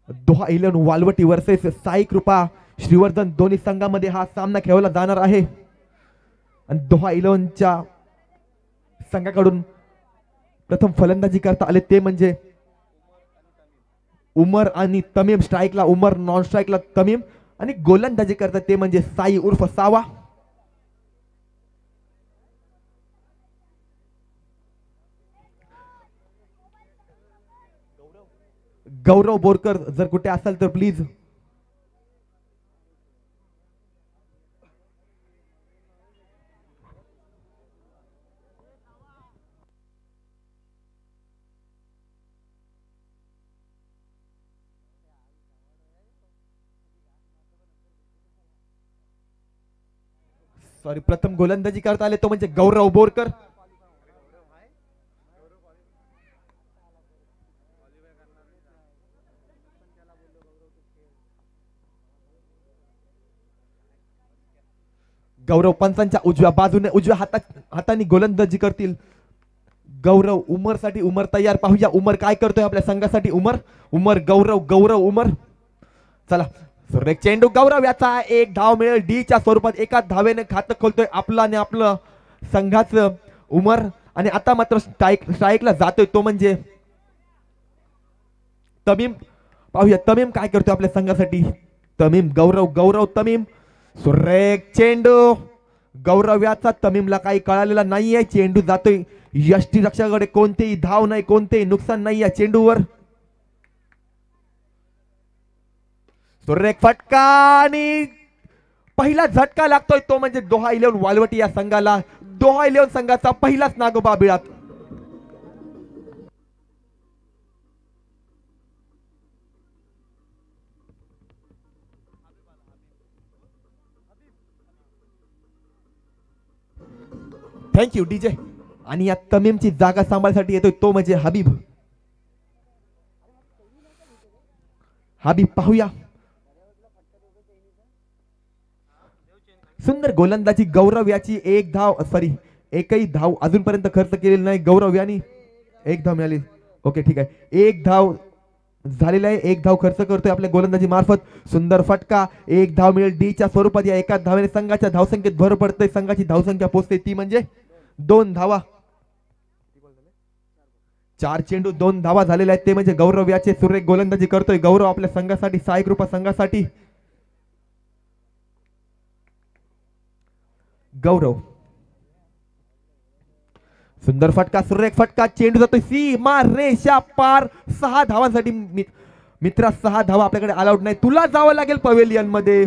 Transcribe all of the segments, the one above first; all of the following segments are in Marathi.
दोहा 11 वालवटी वर्सेस साई कृपा श्रीवर्धन दोन्ही संघामध्ये हा सामना खेळवला जाणार आहे. आणि दोहा 11च्या संघाकडून प्रथम फलंदाजी करता आले ते म्हणजे उमर आणि तमीम. स्ट्राईकला उमर, नॉन स्ट्राईकला तमीम. आणि गोलंदाजी करतात ते म्हणजे साई उर्फ सावा. गौरव बोरकर जर कुठे असाल तर प्लीज. सॉरी, प्रथम गोलंदाजी करता आले तो म्हणजे गौरव बोरकर. गौरव पंचांच्या उजव्या बाजूने उजव्या हाताने गोलंदाजी करतील. गौरव उमर साठी. उमर तयार. पाहूया उमर काय करतोय आपल्या संघासाठी. उमर गौरव, गौरव उमर. चला, सुरेख चेंडू. गौरव याचा एक धाव मिळेल डीच्या स्वरूपात. एका धावेने खातं खोलतोय आपलं आणि आपलं संघाचं उमर. आणि आता मात्र स्ट्राईकला जातोय तो म्हणजे तमीम. पाहूया तमीम काय करतोय आपल्या संघासाठी. तमीम. गौरव, गौरव तमीम. सुरेख चेंडू. गौरव याचा तमीमला काही कळालेला नाहीये. चेंडू जातोय यष्टी रक्षकाकडे. कोणतेही धाव नाही, कोणतेही नुकसान नाही या चेंडूवर. सुरेख फटका आणि पहिला झटका लागतोय तो म्हणजे दोहा 11 वालवटी या संघाला. दोहा 11 संघाचा पहिलाच नागोबा बिळात. Thank you DJ. आणि या तमीमची जागा सांभाळण्यासाठी येतोय तो म्हणजे हबीब. हबीब पाहूया. सुंदर गोलंदाजी. गौरव याची एक धाव, सॉरी एकही धाव अजूनपर्यंत खर्च केलेली नाही. गौरव यांनी एक धाव मिळाली. ओके ठीक आहे, एक धाव झालेला आहे. एक धाव खर्च करतोय आपल्या गोलंदाजी मार्फत. सुंदर फटका. एक धाव मिळेल डीच्या स्वरूपात. या एका धावेने संघाच्या धावसंख्येत भर पडते. संघाची धावसंख्या पोहोचते ती म्हणजे 2 धावा. 4 चेंडू 2 धावा झालेल्या आहेत ते म्हणजे गौरव याचे. सुरेख गोलंदाजी करतोय गौरव आपल्या संघासाठी, साई कृपा संघासाठी. गौरव. सुंदर फटका, सुरेख फटका. चेंडू जातोय सीमा रेषा पार. 6 धावांसाठी मित्रा 6 धावा आपल्याकडे अलाउड नाही. तुला जावं लागेल पवेलियन मध्ये.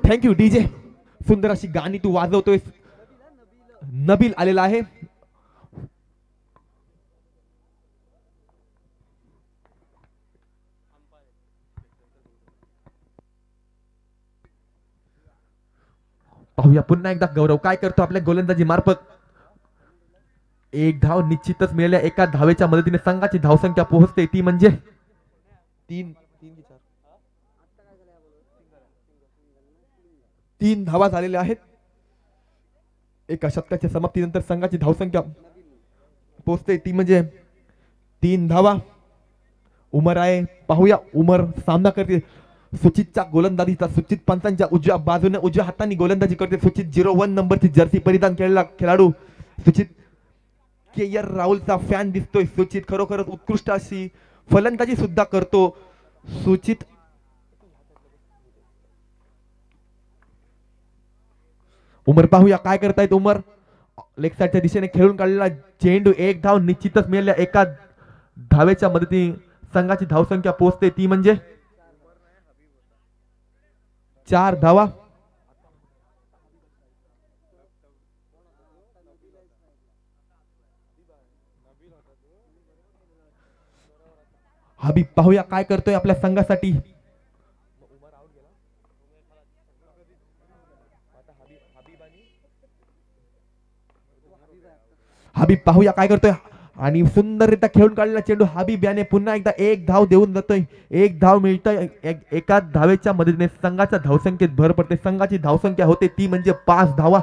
Thank you DJ. सुंदर अशी गाणी तू वाजवतोय. नबील आलेला आहे. पाहूया पुन्हा एकदा गौरव काय करतो आपल्या गोलंदाजी मार्फत. एक धाव निश्चितच मिळाल्या. एका धावेच्या मदतीने संघाची धावसंख्या पोहोचते ती म्हणजे 3 धावा झालेल्या आहेत. एका शतकाच्या समाप्तीनंतर संघाची धावसंख्या पोहोचते ती म्हणजे 3 धावा. उमर आहे. पाहूया उमर सामना करते सुचितच्या गोलंदाजीचा. सुचित पंचांच्या उजव्या बाजूने उजव्या हाताने गोलंदाजी करते. सुचित 01 नंबरची जर्सी परिधान केलेला खेळाडू. सुचित के राहुलचा फॅन दिसतोय. सुचित खरोखरच उत्कृष्ट अशी फलंदाजी सुद्धा करतो सुचित. उमर पाहूया काय करतायत उमर. लेग साईडच्या दिशेने खेळून काढलेला चेंडू. एक धाव निश्चितच मिळाल्या. एका धावेच्या मदतीने संघाची धावसंख्या पोहोचते ती म्हणजे 4 धावा. हबीब पाहूया काय करतोय आपल्या संघासाठी. हबीब पाहूया काय करतोय. आणि सुंदररित्या खेळून काढलेला चेंडू हबीब याने पुन्हा एकदा एक धाव देऊन जातोय. एक धाव मिळतोय. एका धावेच्या मदतीने संघाच्या धावसंख्येत भर पडते. संघाची धावसंख्या होते ती म्हणजे 5 धावा.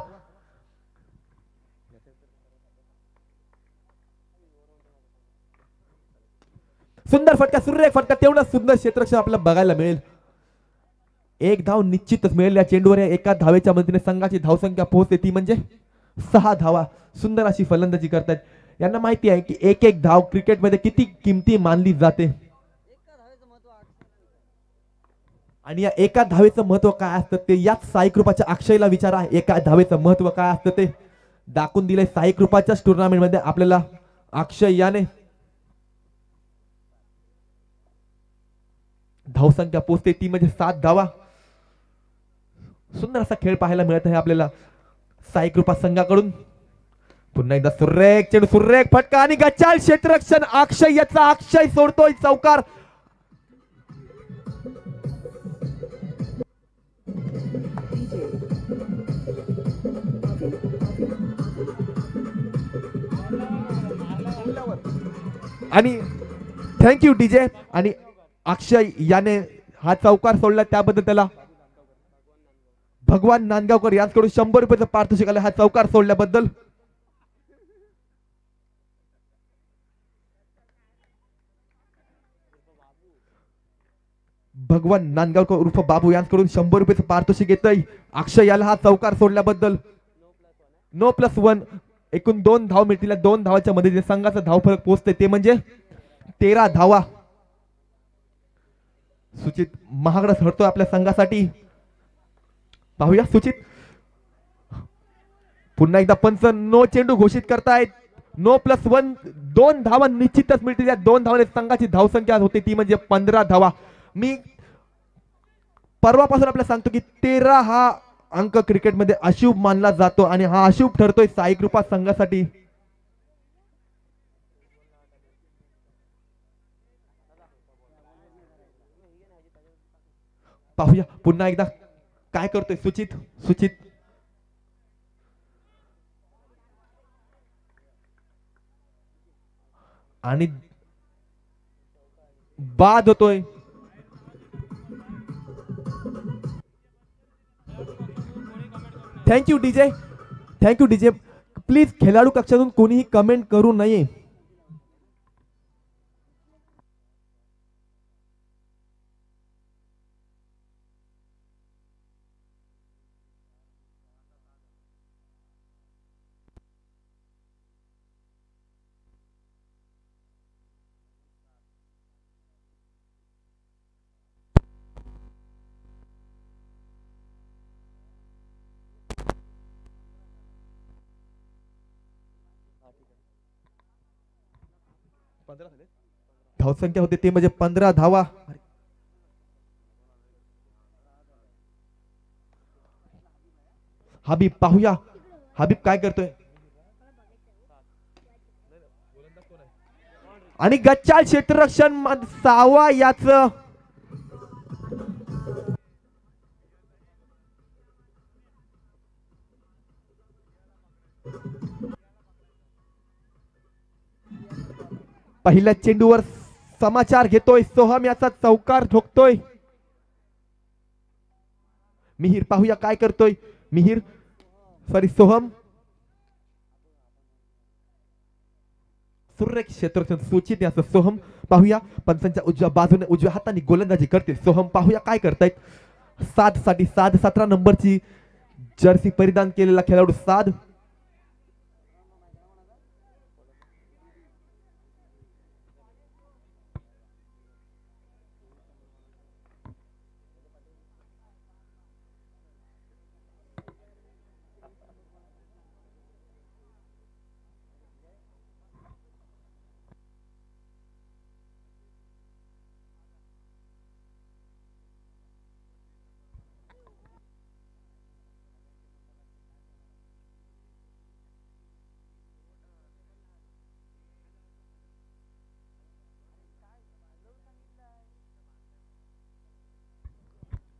सुंदर फटका, सुरेख फटका, तेवढा सुंदर क्षेत्ररक्षण आपल्याला बघायला मिळेल. एक धाव निश्चितच मिळेल या चेंडूवर. एका धावेच्या मदतीने संघाची धावसंख्या पोहोचते ती म्हणजे 6 धावा. सुंदर अशी फलंदाजी करतात. यांना माहिती आहे की एक एक धाव क्रिकेटमध्ये किती किमती मानली जाते आणि या एका धावेचं महत्व काय असतं ते याच साई कृपाच्या अक्षयला विचारा. एका धावेचं महत्व काय असतं ते दाखवून दिलंय साई कृपाच्याच टुर्नामेंट मध्ये आपल्याला अक्षय याने. धावसंख्या पोहोचते ती म्हणजे 7 धावा. सुंदर असा खेळ पाहायला मिळत आहे आपल्याला साई कृपा संघाकडून. पुन्हा एकदा सुरेख चेंडू, सुरेख फटका आणि गच्चाल क्षेत्ररक्षण. अक्षय याचा अक्षय सोडतोय चौकार. आणि थँक्यू डीजे. आणि अक्षय याने हा चौकार सोडला त्याबद्दल त्याला भगवान नांदगावकर यांच्याकडून 100 रुपयाचं पारितोषिक आलं हा चौकार सोडल्याबद्दल. भगवान नांदगावकर उर्फ बाबू यांच्याकडून 100 रुपयाचं पारितोषिक येतंय अक्षय याला हा चौकार सोडल्याबद्दल. नो प्लस 1 एकूण 2 धाव मिळतील. 2 धावाच्या मध्ये संघाचा धाव फरक पोहोचते ते म्हणजे 13 धावा. सुचित महागडा ठरतोय आपल्या संघासाठी. पाहूया सुचित. पुन्हा एकदा पंच नो चेंडू घोषित करतायत. नो प्लस 1 2 धावा निश्चितच मिळतील. या 2 धावाने संघाची धावसंख्या होते ती म्हणजे 15 धावा. मी परवापासून आपल्याला सांगतो की 13 हा अंक क्रिकेटमध्ये अशुभ मानला जातो आणि हा अशुभ ठरतोय साई कृपा संघासाठी. पाहूया पुन्हा एकदा काय करतोय सुचित. सुचित आणि बाद होतोय. Thank you DJ. Thank you DJ. Please खेळाडू कक्षातून कोणीही कमेंट करू नये. धावसंख्या होते ते म्हणजे 15 धावा. हबीब पाहूया हबीब काय करतोय. आणि गच्चाल क्षेत्ररक्षण 6वा याच. पहिल्या चेंडूवर समाचार घेतोय. सोहम याचा चौकार ठोकतोय. मिहिर पाहूया काय करतोय. मिहिर सॉरी सोहम. सुरेख क्षेत्ररक्षण सूचित याचं सोहम. पाहूया पंचांच्या उजव्या बाजूने उजव्या हाताने गोलंदाजी करते सोहम. पाहूया काय करतायत. 7 साठी 17 नंबरची जर्सी परिधान केलेला खेळाडू 7.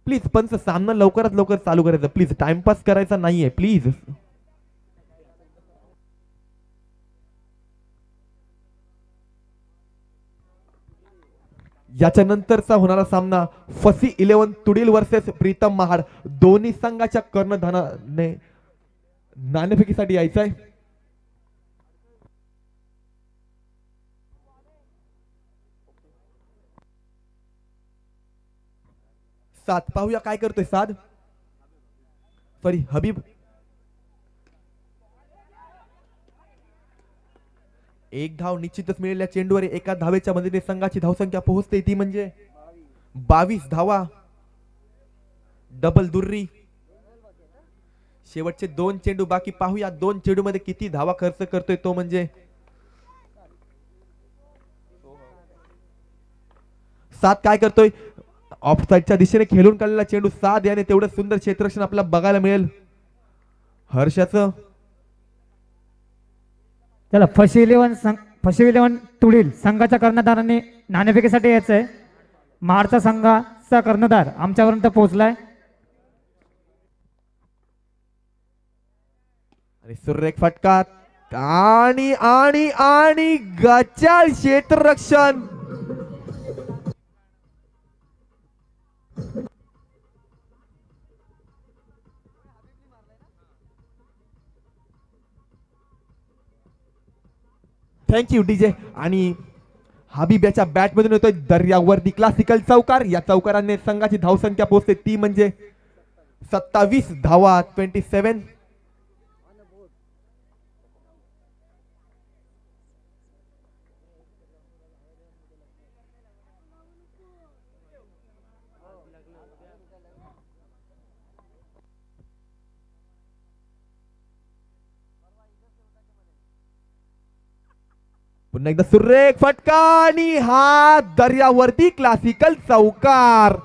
प्लीज पंच सामना लवकरात लवकर चालू करायचा. प्लीज टाइमपास करायचा नाहीये प्लीज. याच्या नंतरचा होणारा सामना फसी 11 तुडील वर्सेस प्रीतम महाड. दोन्ही संघाच्या कर्णधाराने नाणेफेकीसाठी यायचं आहे. सात पाहूया काय करतोय साद. सॉरी हबीब. एक धाव निश्चितच मिळेल या चेंडूवर. एका धावेच्या मदतीने संघाची धावसंख्या पोहोचते ती म्हणजे 22 धावा. डबल दुर्री. शेवटचे 2 चेंडू बाकी. पाहूया 2 चेंडू मध्ये किती धावा खर्च करतोय तो म्हणजे सात काय करतोय. ऑफसाईडच्या दिशेने खेळून काढलेला चेंडू. सात याने तेवढं सुंदर क्षेत्ररक्षण आपल्याला बघायला मिळेल हर्षाचं. चला फशी 11 तुडील संघाच्या कर्णधाराने नाणेफेकीसाठी यायचंय. महाडचा संघाचा कर्णधार आमच्यापर्यंत पोहोचलाय. आणि सुरेख फटका आणि आणि आणि गचाळ क्षेत्ररक्षण. Thank you DJ. आणि हबीब याच्या बॅट मधून येतोय दर्यावरती क्लासिकल चौकार. या चौकाराने संघाची धावसंख्या पोहोचते ती म्हणजे 27 धावा. 27. पुन्हा एकदा सुरेख फटका आणि हा दर्यावरती क्लासिकल चौकार.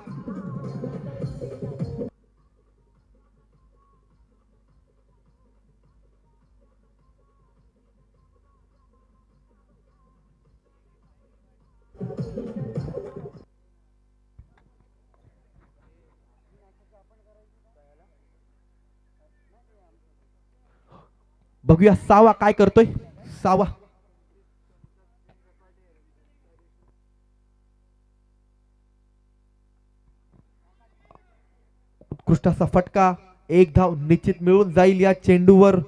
बघूया सावा काय करतोय. सावा उत्कृष्ट असा फटका. एक धाव निश्चित मिळून जाईल या चेंडूवर.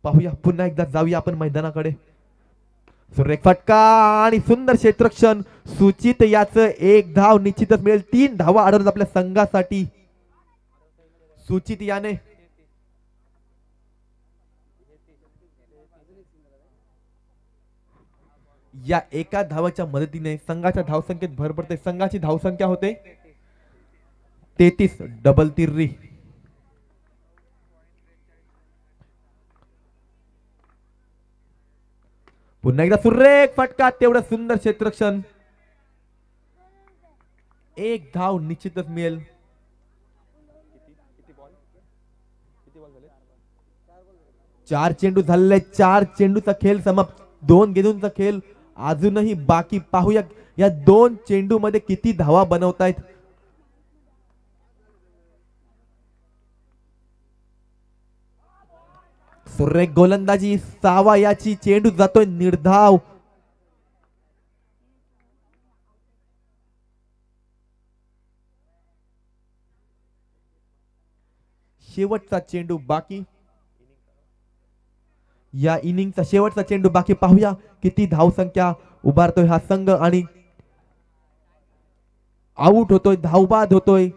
पाहूया पुन्हा एकदा जाऊया आपण मैदानाकडे. सुरेख फटका आणि सुंदर क्षेत्ररक्षण. सूचित याच एक धाव निश्चितच मिळेल. 3 धावा आढळतात आपल्या संघासाठी. सूचित याने या एका धावाच्या मदतीने संघाच्या धावसंख्येत भर पडते. संघाची धावसंख्या होते 33. डबल तिर्री. पुन्हा एकदा सुरेख फटका. तेवढं सुंदर क्षेत्ररक्षण. एक धाव निश्चितच मिळेल. 4 चेंडू झालेले. 4 चेंडूचा खेळ समाप्त. 2 गेंदूंचा खेळ अजूनही बाकी. पाहूया या 2 चेंडू मध्ये किती धावा बनवतायत. सुरेख गोलंदाजी. सावा याची चेंडू जातोय निर्धाव. शेवटचा चेंडू बाकी. या इनिंगचा शेवटचा चेंडू बाकी. पाहूया किती धावसंख्या उभारतोय हा संघ आणि आउट होतोय. धावबाद होतोय.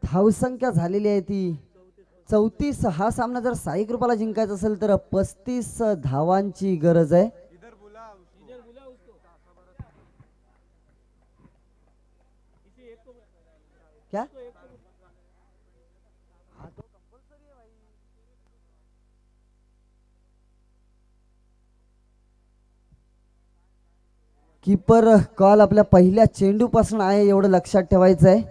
धावसंख्या झालेली आहे ती 34. हा सामना जर साई कृपाला जिंकायचा असेल तर 35 धावांची गरज आहे. क्या कीपर कॉल आपल्या पहिल्या चेंडू पासून आहे एवढं लक्षात ठेवायचं आहे.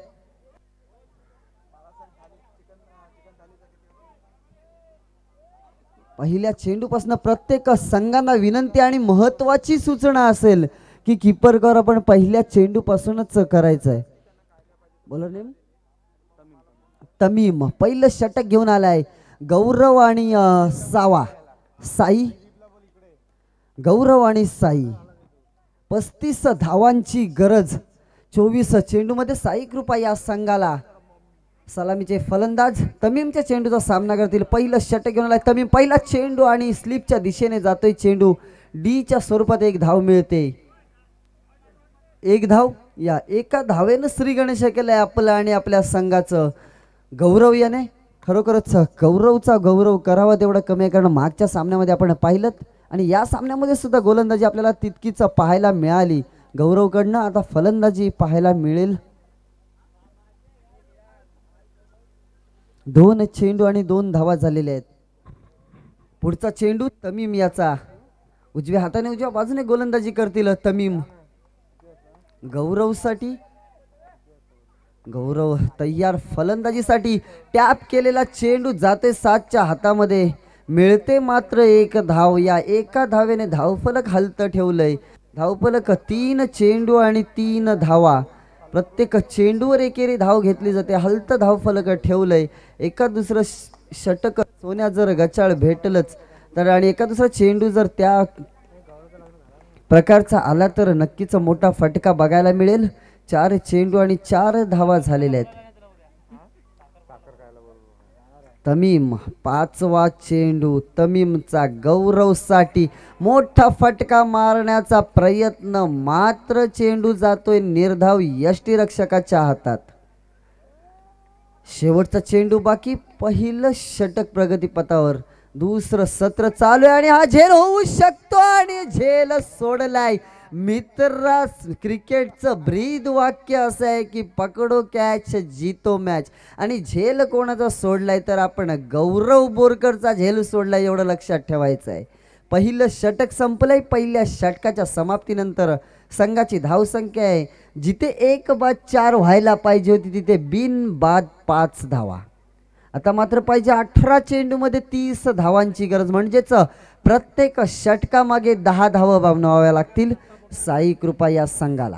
पहिल्या चेंडूपासून प्रत्येक संघांना विनंती आणि महत्वाची सूचना असेल की कीपर कॉल आपण पहिल्या चेंडूपासूनच करायचं आहे. बोला नेम तमीम पहिलं षटक घेऊन आलाय. गौरव आणि साई गौरव आणि साई 35 धावांची गरज. 24 चेंडूमध्ये साई कृपा या संघाला. सलामीचे फलंदाज तमीमच्या चेंडूचा सामना करतील. पहिलं षटक घेऊन आलाय तमीम. पहिला चेंडू आणि स्लिपच्या दिशेने जातोय चेंडू. डीच्या स्वरूपात एक धाव मिळते. एक धाव. या एका धावेनं श्री गणेश केलंय आपलं आणि आपल्या संघाचं. गौरव याने खरोखरच गौरवचा गौरव करावा तेवढं कमी आहे, कारण मागच्या सामन्यामध्ये आपण पाहिलं आणि या सामन्यामध्ये सुद्धा गोलंदाजी आपल्याला तितकीच पाहायला मिळाली गौरवकडनं. आता फलंदाजी पाहायला मिळेल. 2 चेंडू आणि 2 धावा झालेल्या आहेत. पुढचा चेंडू तमीम याचा. उजव्या हाताने उजव्या बाजूने गोलंदाजी करतील तमीम. गौरवसाठी गौरव तयार फलंदाजीसाठी. टॅप केलेला चेंडू जाते 7च्या हातामध्ये. मिळते मात्र एक धाव. या एका धावेने धावफलक हलतं ठेवलंय. धावफलक 3 चेंडू आणि 3 धावा. प्रत्येक चेंडूवर एकेरी धाव घेतली जाते. हलतं धावफलक ठेवलंय. एका दुसरं षटक सोन्या जर गचाळ भेटलंच तर आणि एका दुसरा चेंडू जर त्या प्रकारचा आला तर नक्कीच मोठा फटका बघायला मिळेल. 4 चेंडू आणि 4 धावा झालेल्या आहेत. तमीम 5वा चेंडू तमीमचा. गौरवसाठी मोठा फटका मारण्याचा प्रयत्न मात्र चेंडू जातोय निर्धाव यष्टीरक्षकाच्या हातात. शेवटचा चेंडू बाकी. पहिलं षटक प्रगतीपथावर. दुसरं सत्र चालू आहे आणि हा झेल होऊ शकतो आणि झेल सोडलाय. मित्रा क्रिकेटचं ब्रीद वाक्य असं आहे की पकडो कॅच जीतो मॅच. आणि झेल कोणाचा सोडलाय तर आपण गौरव बोरकरचा झेल सोडलाय एवढं लक्षात ठेवायचं आहे. पहिलं षटक संपलंय. पहिल्या षटकाच्या समाप्तीनंतर संघाची धावसंख्या आहे जिथे 1 बाद 4 व्हायला पाहिजे होती तिथे बिन बाद 5 धावा. आता मात्र पाहिजे 18 चेंडूमध्ये 30 धावांची गरज. म्हणजेच प्रत्येक षटकामागे 10 धावा बनवाव्या लागतील साई कृपा या संघाला.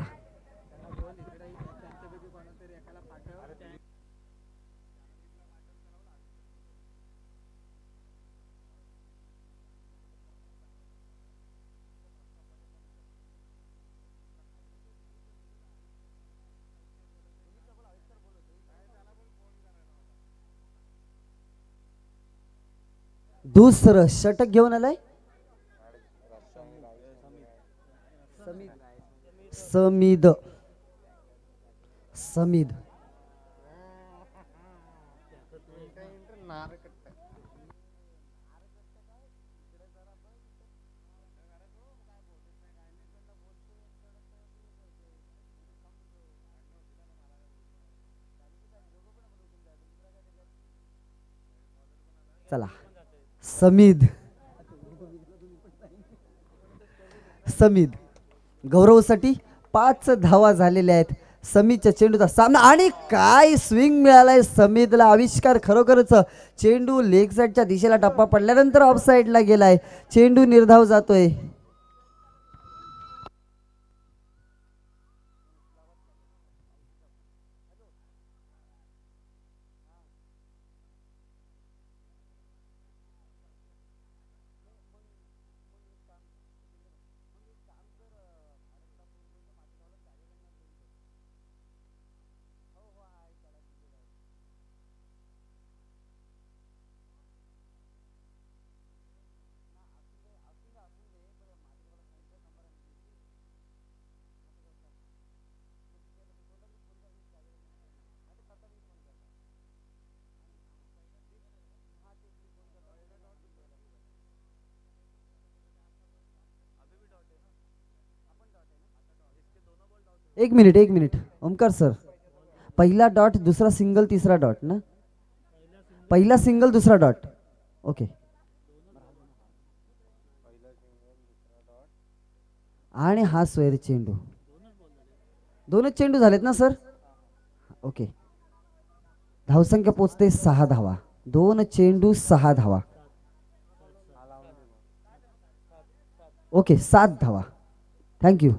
दुसरं षटक घेऊन आलाय समीद. समीद चला. समीद समीद गौरवसाठी 5 धावा झालेल्या आहेत. समीदच्या चेंडूचा सामना आणि काय स्विंग मिळालाय समीदला. आविष्कार खरोखरच. चेंडू लेग साईडच्या दिशेला टप्पा पडल्यानंतर ऑफ साईडला गेलाय. चेंडू निर्धाव जातोय. एक मिनिट ओमकार सर, पहिला डॉट दुसरा सिंगल तिसरा डॉट ना, पहिला सिंगल दुसरा डॉट. ओके. आणि हा स्वैर चेंडू, दोनच चेंडू झालेत ना सर. ओके. धावसंख्या पोचते 6 धावा. 2 चेंडू 6 धावा. ओके 7 धावा. थँक्यू.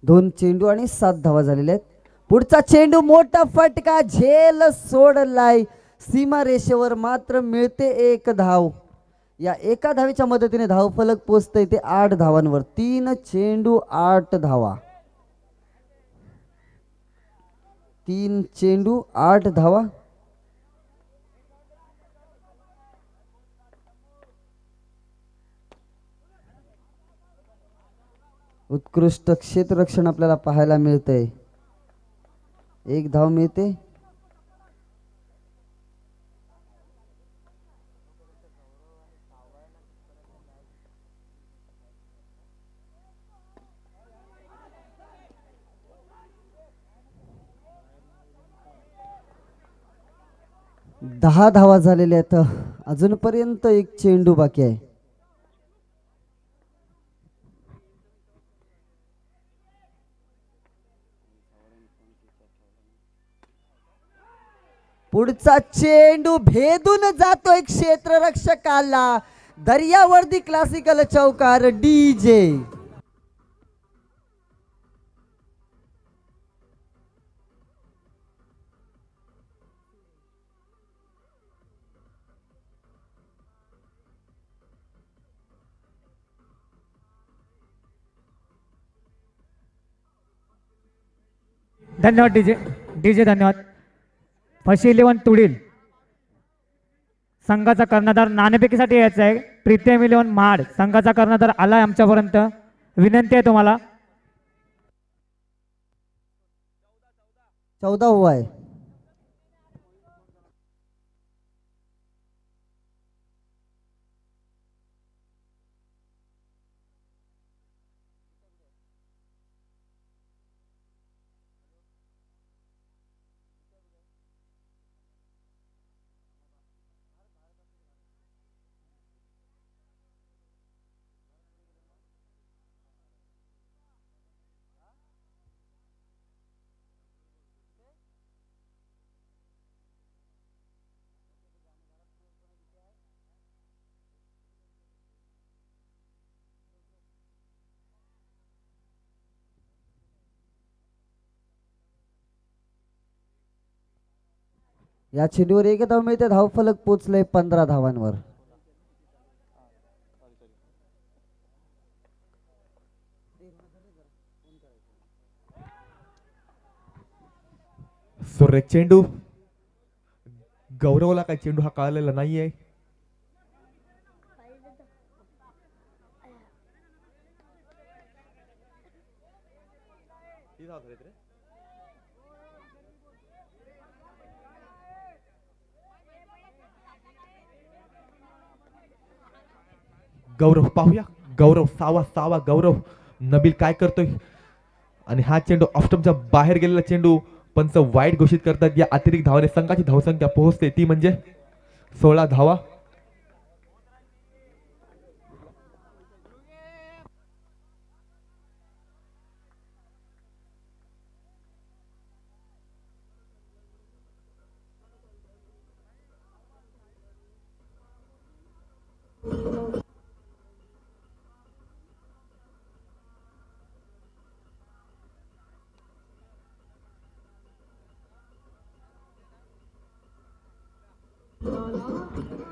2 चेंडू आणि 7 धावा झालेल्या आहेत. पुढचा चेंडू मोठा फटका झेल सोडलाय सीमा रेषेवर, मात्र मिळते 1 धाव. या एका धावेच्या मदतीने धावफलक पोचतंय ते 8 धावांवर. 3 चेंडू 8 धावा. 3 चेंडू 8 धावा. उत्कृष्ट क्षेत्ररक्षण आपल्याला पाहायला मिळतंय. 1 धाव मिळते. दहा धावा झालेल्या आहेत. अजूनपर्यंत 1 चेंडू बाकी आहे. पुढचा चेंडू भेदून जातोय क्षेत्ररक्षकाला. दर्यावर्दी क्लासिकल चौकार डीजे. धन्यवाद डीजे. डीजे धन्यवाद. फशी 11 तुडील संघाचा कर्णधार नाणेफेकीसाठी यायचा आहे. प्रीतियम 11 महाड संघाचा कर्णधार आलाय आमच्यापर्यंत. विनंती आहे तुम्हाला. 14 हुआ आहे. या चेंडूवर 1 धाव मिळते. धावफलक पोचले 15 धावांवर. सुरेख चेंडू. गौरवला काय चेंडू हा कळलेला नाहीये. गौरव पाहूया. गौरव सावा गौरव. नबील काय करतोय. आणि हा चेंडू ऑफस्टंपच्या बाहेर गेलेला चेंडू पंच वाईट घोषित करतात. या अतिरिक्त धावाने संघाची धावसंख्या पोहोचते ती म्हणजे 16 धावा.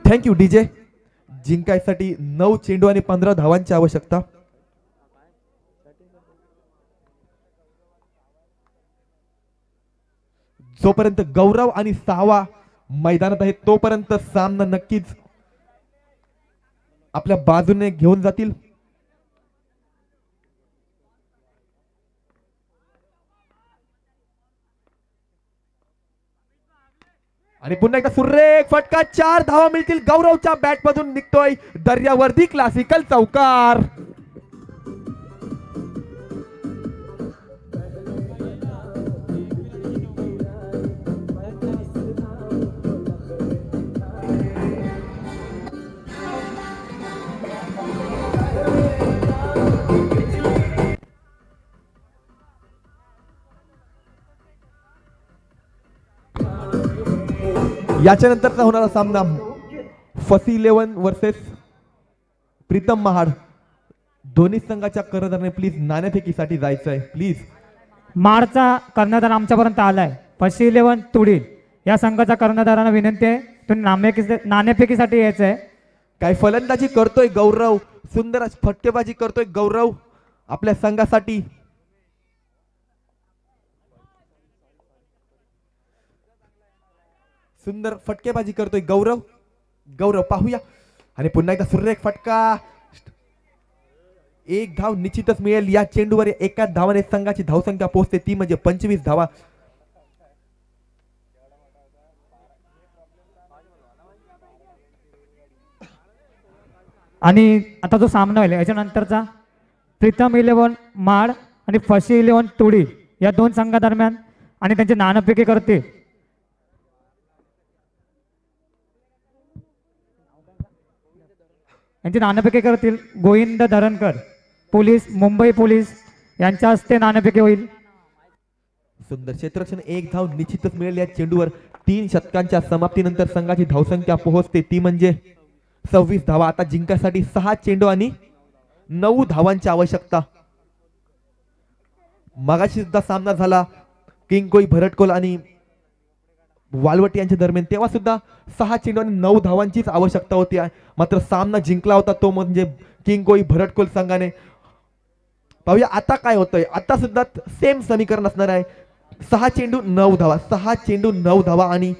Thank you DJ. जिंकायसाठी 9 चेंडू आणि 15 धावांची आवश्यकता. जोपर्यंत गौरव आणि सावा मैदानात आहेत तोपर्यंत सामना नक्कीच आपल्या बाजूने घेऊन जातील. आणि पुन्हा एकदा सुरेख फटका. 4 धावा मिळतील. गौरवच्या बॅट मधून निघतोय दर्यावर्दी क्लासिकल चौकार. याच्यानंतरचा होणारा सामना फसी 11 वर्सेस प्रीतम महाड. दोन्ही संघाच्या कर्णधाराने प्लीज नाणेफेकीसाठी जायचंय प्लीज. माडचा कर्णधार आमच्यापर्यंत आलाय. फशी 11 तुडील या संघाच्या कर्णधारांना विनंती आहे, तुम्ही नाणेफेकीसाठी यायचं आहे. काय फलंदाजी करतोय गौरव, सुंदर फटकेबाजी करतोय गौरव आपल्या संघासाठी. सुंदर फटकेबाजी करतोय गौरव. गौरव पाहूया आणि पुन्हा एकदा सुरेख फटका. एक धाव निश्चितच मिळेल या चेंडूवर. एका धावाने संघाची धावसंख्या पोहोचते ती म्हणजे 25 धावा. आणि आता जो सामना होईल याच्यानंतरचा प्रीतम 11 माड आणि फशी 11 तुडी या दोन संघादरम्यान आणि त्यांची नाणेफेकी करतील. यांची नाणेफेकी करतील गोविंद धरणकर पोलीस, मुंबई पोलीस यांच्या हस्ते नाणेफेकी होईल. सुंदर क्षेत्ररक्षण. एक धाव निश्चितच मिळेल या चेंडूवर. 3 षटकांच्या समाप्तीनंतर संघाची धावसंख्या पोहोचते ती म्हणजे 26 धावा. आता जिंकण्यासाठी 6 चेंडू आणि 9 धावांची आवश्यकता. मगाशी सुद्धा सामना झाला किंगकोई भरटकोल आणि वालवट यांच्या दरम्यान, तेव्हा सुद्धा 6 चेंडू आणि 9 धावांचीच आवश्यकता होती. मात्र सामना जिंकला होता तो म्हणजे किंगकोई भरटकोल संघाने. पाहूया आता काय होतंय. आता सुद्धा सेम समीकरण असणार आहे. 6 चेंडू 9 धावा, 6 चेंडू 9 धावा आणि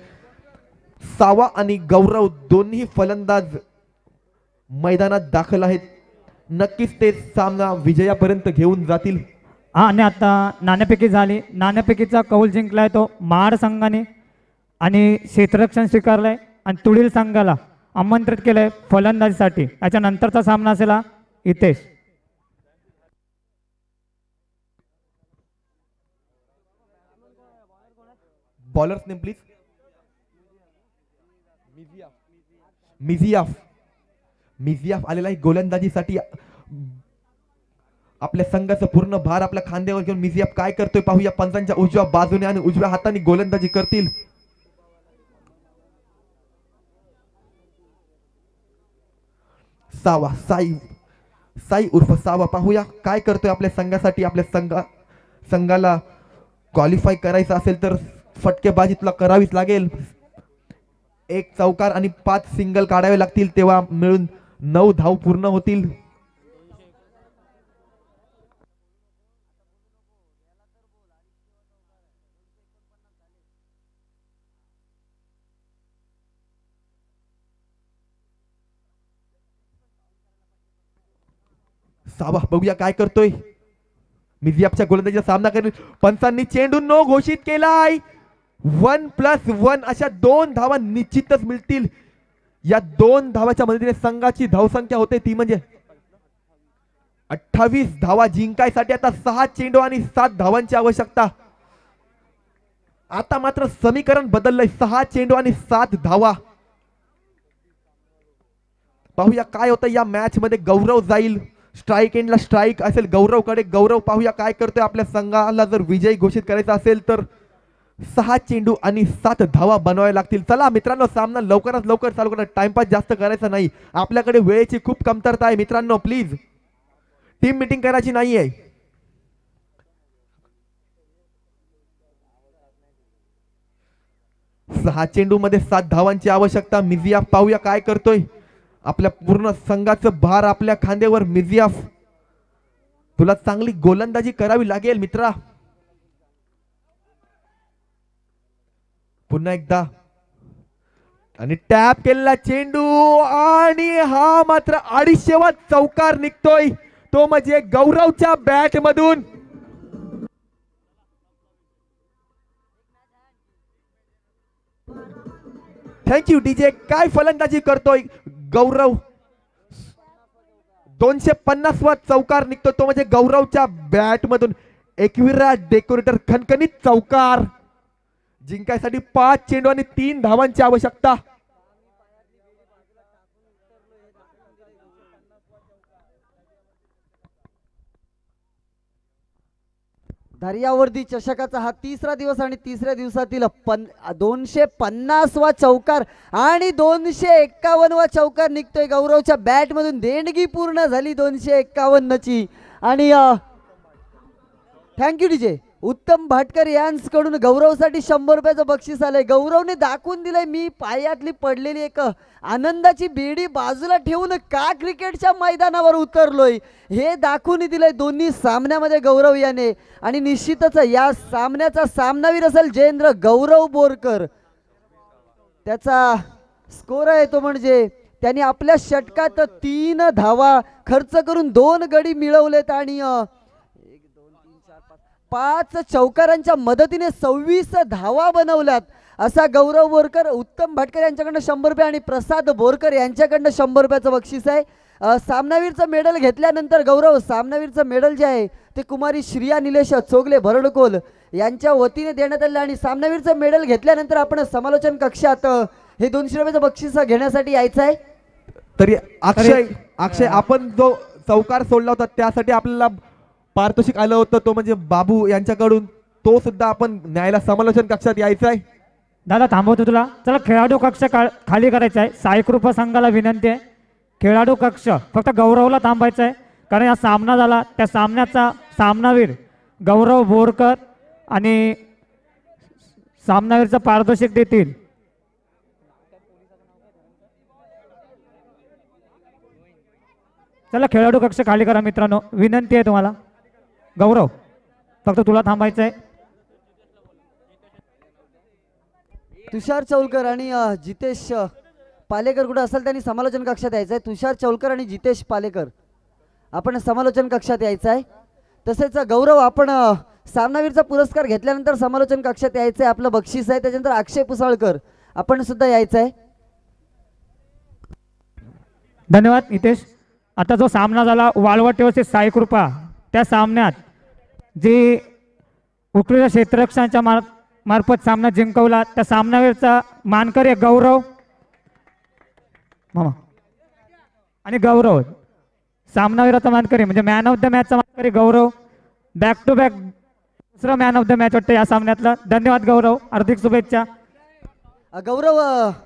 सावा आणि गौरव दोन्ही फलंदाज मैदानात दाखल आहेत. नक्कीच ते सामना विजयापर्यंत घेऊन जातील. आणि आता नाणेफेकी झाली. नाणेफेकीचा कौल जिंकलाय तो महाड संघाने आणि क्षेत्ररक्षण स्वीकारलंय आणि तुडील संघाला आमंत्रित केलंय फलंदाजीसाठी. याच्यानंतरचा सामना असेल इथेच. Bowlers name please. मिझियाफ आलेला आहे गोलंदाजीसाठी. आपल्या संघाचा पूर्ण भार आपल्या खांद्यावर घेऊन मिझियाफ काय करतोय पाहूया. पंचांच्या उजव्या बाजूने आणि उजव्या हाताने गोलंदाजी करतील. सावा, साई उर्फ सावा पाहूया काय करतोय आपल्या संघासाठी. आपल्या संघाला क्वालिफाय करायचं असेल तर फटकेबाजी तुला करावीच लागेल. 1 चौकार आणि 5 सिंगल काढावे लागतील, तेव्हा मिळून 9 धाव पूर्ण होतील. सावा बघूया काय करतोय. मिझियाफच्या गोलंदाजीचा सामना करेल. पंचांनी चेंडू नो घोषित केलाय. 1+1 अशा 2 धावा निश्चितच मिळतील. या 2 धावाच्या मदतीने संघाची धावसंख्या होते ती म्हणजे 28 धावा. जिंकायसाठी आता 6 चेंडू आणि 7 धावांची आवश्यकता. आता मात्र समीकरण बदललंय. 6 चेंडू आणि 7 धावा. पाहूया काय होतं या मॅच मध्ये. गौरव जाईल स्ट्राईक एंडला. स्ट्राईक असेल गौरवकडे. गौरव पाहूया काय करतोय. आपल्या संघाला जर विजयी घोषित करायचा असेल तर 6 चेंडू आणि 7 धावा बनवाव्या लागतील. चला मित्रांनो, सामना लवकरात लवकर चालू करा. टाइमपास जास्त करायचा नाही. आपल्याकडे वेळेची खूप कमतरता आहे मित्रांनो. प्लीज टीम मीटिंग करायची नाहीये. सहा चेंडू मध्ये 7 धावांची आवश्यकता. मिझियाफ पाहूया काय करतोय. आपल्या पूर्ण संघाचं भार आपल्या खांद्यावर. मिझियाफ तुला चांगली गोलंदाजी करावी लागेल मित्रा. पुन्हा एकदा आणि टॅप केलेला चेंडू आणि हा मात्र 250वा चौकार निघतोय तो म्हणजे गौरवच्या बॅट मधून. Thank you DJ. काय फलंदाजी करतोय गौरव. 250वा चौकार निघतो तो म्हणजे गौरवच्या बॅट मधून. एकविरा डेकोरेटर खणखणीत चौकार. जिंकायसाठी 5 चेंडू आणि 3 धावांची आवश्यकता. दर्यावर्दी चषकाचा हा तिसरा दिवस आणि तिसऱ्या दिवसातील 250वा चौकार आणि 251वा चौकार निघतोय गौरवच्या बॅटमधून. देणगी पूर्ण झाली 251ची आणि थँक्यू डीजे. उत्तम भाटकर यांकडून गौरवसाठी 100 रुपयाचं बक्षीस आलंय. गौरवने दाखवून दिलंय मी पायातली पडलेली एक आनंदाची बेडी बाजूला ठेवून का क्रिकेटच्या मैदानावर उतरलोय हे दाखवून दिलंय दोन्ही सामन्यामध्ये गौरव याने. आणि निश्चितच या सामन्याचा सामनावीर असेल जयेंद्र गौरव बोरकर. त्याचा स्कोर आहे तो म्हणजे त्यांनी आपल्या षटकात 3 धावा खर्च करून 2 गडी मिळवलेत आणि 5 चौकारांच्या मदतीने 26 धावा बनवल्यात. असा गौरव बोरकर. उत्तम भाटकर यांच्याकडनं 100 रुपये आणि प्रसाद बोरकर यांच्याकडनं 100 रुपयाचं बक्षीस आहे. सामनावीरचं मेडल घेतल्यानंतर गौरव सामनावीरचं मेडल जे आहे ते कुमारी श्रिया निलेश चोगले भरडकोल यांच्या वतीने देण्यात आलं. आणि सामनावीरचं मेडल घेतल्यानंतर आपण समालोचन कक्षात हे 200 रुपयाचं बक्षीस घेण्यासाठी यायचं आहे. तरी अक्षय आपण जो चौकार सोडला होता त्यासाठी आपल्याला पारितोषिक आलं होतं तो म्हणजे बाबू यांच्याकडून. तो सुद्धा आपण न्यायला समालोचन कक्षात यायचा आहे. दादा थांबवतो तुला. चला खेळाडू कक्ष खाली करायचा आहे. साईकृपा संघाला विनंती आहे खेळाडू कक्ष फक्त गौरवला थांबायचं आहे कारण हा सामना झाला त्या सामन्याचा सामनावीर गौरव बोरकर आणि सामनावीरचं पारितोषिक देतील. चला खेळाडू कक्ष खाली करा मित्रांनो, विनंती आहे तुम्हाला. गौरव फक्त तुला थांबायचं आहे. तुषार चौलकर आणि जितेश पालेकर कुठे असेल त्यांनी समालोचन कक्षात यायचं आहे. तुषार चौलकर आणि जितेश पालेकर आपण समालोचन कक्षात यायचं आहे. तसेच गौरव आपण सामनावीरचा पुरस्कार घेतल्यानंतर समालोचन कक्षात यायचं आहे. आपलं बक्षीस आहे. त्याच्यानंतर अक्षय पुसाळकर आपण सुद्धा यायचं आहे. धन्यवाद नितेश. आता जो सामना झाला वाळवटेवरचे साईकृपा त्या सामन्यात जे उकळीच्या क्षेत्ररक्षणाच्या मार्फत सामना जिंकवला त्या सामनावीरचा मानकरी गौरव मामा आणि गौरव सामनावीराचा मानकरी म्हणजे मॅन ऑफ द मॅचचा मानकरी गौरव. बॅक टू बॅक दुसरं मॅन ऑफ द मॅच वाटतं या सामन्यातलं. धन्यवाद गौरव, हार्दिक शुभेच्छा. गौरव